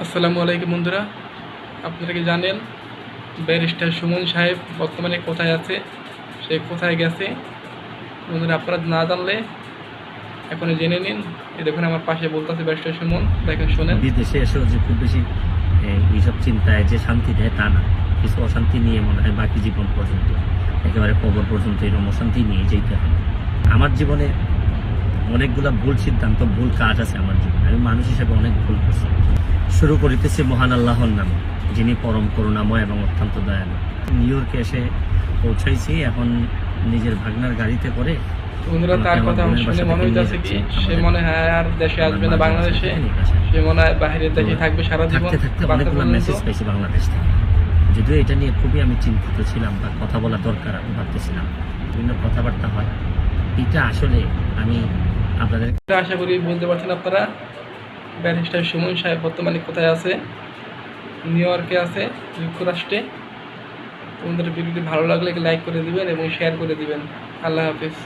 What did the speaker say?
আসসালামু আলাইকুম বন্ধুরা, আপনারা কি জানেন ব্যারিস্টার সুমন সাহেব বর্তমানে কোথায় আছে, সে কোথায় গেছে? বন্ধুরা, আপনারা না জানলে এখন জেনে নিন। এই দেখুন আমার পাশে বলতেছে ব্যারিস্টার সুমন, দেখেন শোনেন। বিদেশে এসেও যে খুব বেশি এইসব চিন্তায় যে শান্তি দেয় তা না, কিছু অশান্তি নিয়ে মনে হয় বাকি জীবন পর্যন্ত, একেবারে কবর পর্যন্ত এরকম অশান্তি নিয়ে যেতে হবে। আমার জীবনে অনেকগুলা ভুল সিদ্ধান্ত, ভুল কাজ আছে আমার জীবনে। আমি মানুষ হিসেবে অনেক ভুল করছি। শুরু করিতেছি মহান আল্লাহর নামে, যিনি পরম করুণাময় এবং অত্যন্ত দয়ালু। নিউ ইয়র্কে এসে পৌঁছাইছি, এখন নিজের ভাগনার গাড়িতে করে। বন্ধুরা, তার কথা শুনে মনে হইতেছে কি সে মনে হয় আর দেশে আসবে না, বাংলাদেশে সে মনে হয় বাইরের দেশে থাকবে সারা জীবন। থাকতে অনেকগুলো মেসেজ পেয়েছি বাংলাদেশ থেকে, যদিও এটা নিয়ে খুবই আমি চিন্তিত ছিলাম বা কথা বলা দরকার আমি ভাবতেছিলাম। বিভিন্ন কথাবার্তা হয়, এটা আসলে আমি আপনাদের আশা করি বলতে পারছেন আপনারা ব্যারিস্টার সুমন সাহেব বর্তমানে কোথায় আছে। নিউ ইয়র্কে আছে, যুক্তরাষ্ট্রে। তোমাদের ভিডিওটি ভালো লাগলে লাইক করে দিবেন এবং শেয়ার করে দিবেন। আল্লাহ হাফিজ।